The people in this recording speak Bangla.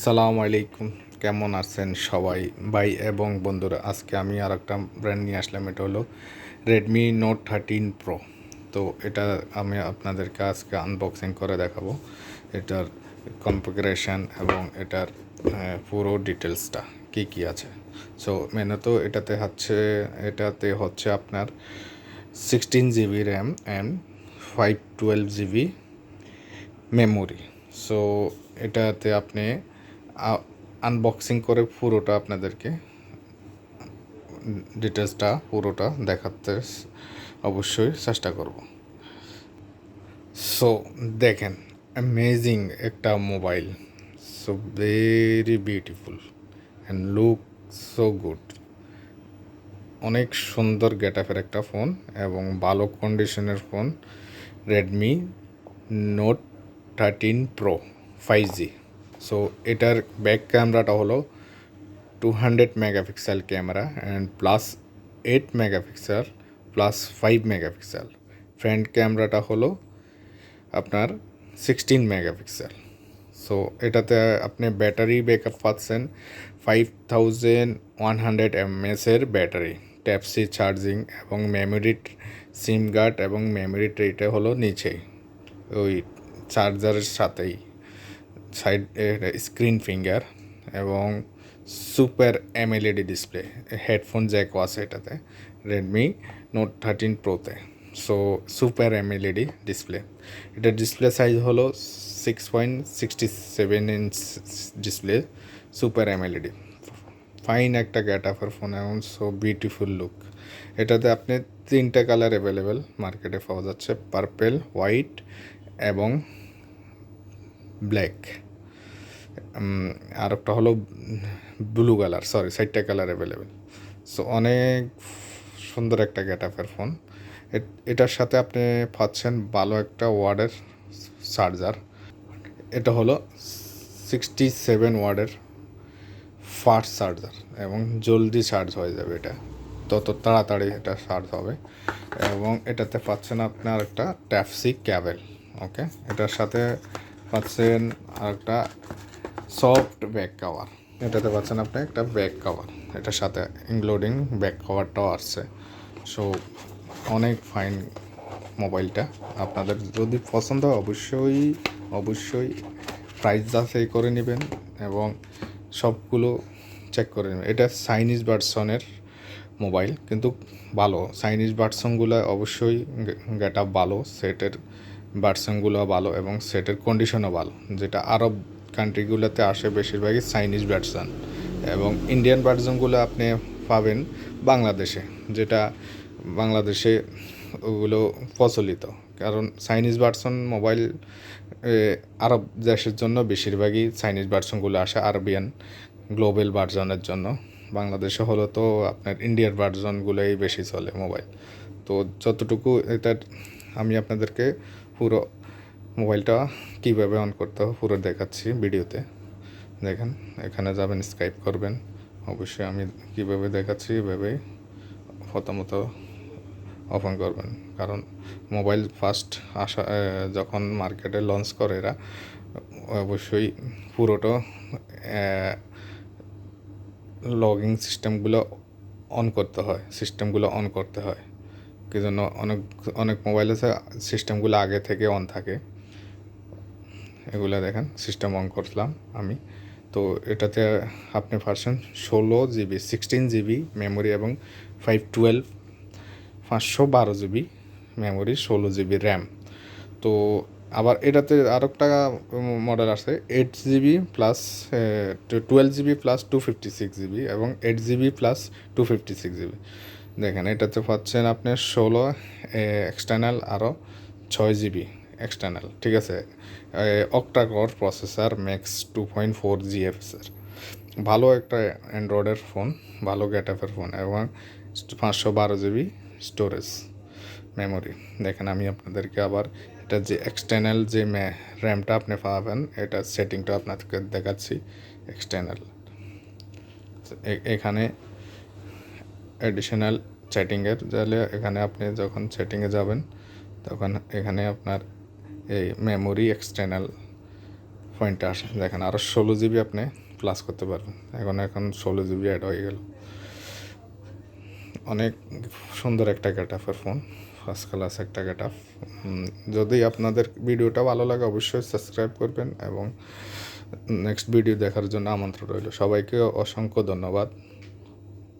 সালামু আলাইকুম, কেমন আছেন সবাই ভাই এবং বন্ধুরা? আজকে আমি আর একটা ব্র্যান্ড নিয়ে আসলাম। এটা হলো রেডমি নোট 13 প্রো। তো এটা আমি আপনাদেরকে আজকে আনবক্সিং করে দেখাবো, এটার কনফিগারেশন এবং এটার পুরো ডিটেলসটা কী কী আছে। সো মেনত এটাতে হচ্ছে আপনার 16 GB RAM and 512 GB memory. So এটাতে আপনি আনবক্সিং করে পুরোটা আপনাদেরকে ডিটেলসটা পুরোটা দেখাতে অবশ্যই চেষ্টা করব। সো দেখেন, অ্যামেজিং একটা mobile, so very beautiful and look so good. অনেক সুন্দর গেটআপের একটা ফোন এবং ভালো কন্ডিশনের phone, Redmi note 13 pro 5G। So এটার ব্যাক ক্যামেরাটা হলো 200 megapixel camera and plus 8 megapixel plus 5 megapixel. Front ক্যামেরাটা হলো আপনার 16 মেগাপিক্সেল। সো এটাতে আপনি ব্যাটারি ব্যাকআপ পাচ্ছেন 5100 mAh battery, type C charging এবং মেমোরি সিম গার্ড এবং মেমোরি ট্রেটা হলো নিচেই ওই চার্জারের সাথেই সাইড স্ক্রিন ফিঙ্গার এবং সুপার এমএলইডি ডিসপ্লে, হেডফোন জ্যাকও আছে এটাতে রেডমি নোট 13 প্রোতে। সো সুপার এমএলইডি ডিসপ্লে, এটার ডিসপ্লে সাইজ হলো 6.67 inch display, super AMOLED. Fine একটা গেটআপের ফোন এবং সো বিউটিফুল লুক। এটাতে আপনি 3টা কালার অ্যাভেলেবেল মার্কেটে পাওয়া যাচ্ছে, পার্পেল, হোয়াইট এবং ব্ল্যাক। আর একটা হলো ব্লু কালার, 4টা কালার অ্যাভেলেবেল। সো অনেক সুন্দর একটা গেটআপের ফোন। এটার সাথে আপনি পাচ্ছেন ভালো একটা ওয়ার্ডের চার্জার। এটা হলো 67 ওয়ার্ডের ফাস্ট চার্জার এবং জলদি চার্জ হয়ে যাবে, এটা তত তাড়াতাড়ি এটা চার্জ হবে। এবং এটাতে পাচ্ছেন আপনার একটা ট্যাপ সি ক্যাবেল। ওকে, এটার সাথে পাচ্ছেন আর একটা সফট ব্যাক কভার। এটাতে পাচ্ছেন আপনি একটা ব্যাক কভার, এটার সাথে ইনক্লুডিং ব্যাক কভারটাও আসছে। সো অনেক ফাইন মোবাইলটা। আপনাদের যদি পছন্দ হয় অবশ্যই প্রাইস যাচাই করে নেবেন এবং সবগুলো চেক করে নেবেন। এটা চাইনিজ ভার্সনের মোবাইল, কিন্তু ভালো। চাইনিজ ভার্সনগুলো অবশ্যই গেট আপ ভালো, সেটের ভার্সনগুলো ভালো এবং সেটের কন্ডিশনও ভালো। যেটা আরব কান্ট্রিগুলোতে আসে বেশিরভাগই চাইনিজ ভার্সন, এবং ইন্ডিয়ান ভার্সনগুলো আপনি পাবেন বাংলাদেশে, যেটা বাংলাদেশে ওগুলো প্রচলিত। কারণ চাইনিজ ভার্সন মোবাইল আরব দেশের জন্য বেশিরভাগই চাইনিজ ভার্সনগুলো আসে, আরবিয়ান গ্লোবাল ভার্সনের জন্য। বাংলাদেশে হলো তো আপনার ইন্ডিয়ার ভার্সনগুলোই বেশি চলে মোবাইল। তো যতটুকু এটার আমি আপনাদেরকে পুরো মোবাইলটা কীভাবে অন করতে হবে পুরো দেখাচ্ছি ভিডিওতে। দেখেন, এখানে যাবেন, স্কাইপ করবেন। অবশ্যই আমি কীভাবে দেখাচ্ছি এভাবেই প্রথমত ওপেন করবেন, কারণ মোবাইল ফার্স্ট যখন মার্কেটে লঞ্চ করে এরা অবশ্যই পুরোটা লগিং সিস্টেমগুলো অন করতে হয়। কি জন্য অনেক মোবাইল আছে সিস্টেমগুলো আগে থেকে অন থাকে। এগুলো দেখেন, সিস্টেম অন করলাম আমি। তো এটাতে আপনি পাচ্ছেন 16 GB 16 GB মেমোরি এবং 512 মেমোরি, 16 GB র্যাম। তো আবার এটাতে আর একটা মডেল আছে 8 GB plus 12 GB plus 256 GB এবং 8 GB প্লাস 256 GB। দেখেন, এটাতে পাচ্ছেন আপনি 16 এক্সটার্নাল, আরও 6 GB এক্সটার্নাল। ঠিক আছে, অক্টাকোর প্রসেসর, ম্যাক্স 2.4 GHz। ভালো একটা অ্যান্ড্রয়েডের ফোন, ভালো গেটআপের ফোন এবং 512 GB স্টোরেজ মেমোরি। দেখেন, আমি আপনাদেরকে আবার এটা যে এক্সটার্নাল যে র্যামটা আপনি পাবেন, এটা সেটিংটা আপনাদেরকে দেখাচ্ছি। এক্সটার্নাল এখানে অ্যাডিশনাল সেটিংয়ের তাহলে এখানে আপনি যখন সেটিংয়ে যাবেন তখন এখানে আপনার এই মেমোরি এক্সটার্নাল পয়েন্টে আসে, দেখেন আরও 16 GB আপনি প্লাস করতে পারবেন। এখন 16 GB অ্যাড হয়ে গেল। অনেক সুন্দর একটা গেটআপের ফোন, ফার্স্ট ক্লাস একটা গেটআপ। যদি আপনাদের ভিডিওটা ভালো লাগে অবশ্যই সাবস্ক্রাইব করবেন এবং নেক্সট ভিডিও দেখার জন্য আমন্ত্রণ রইল। সবাইকে অসংখ্য ধন্যবাদ।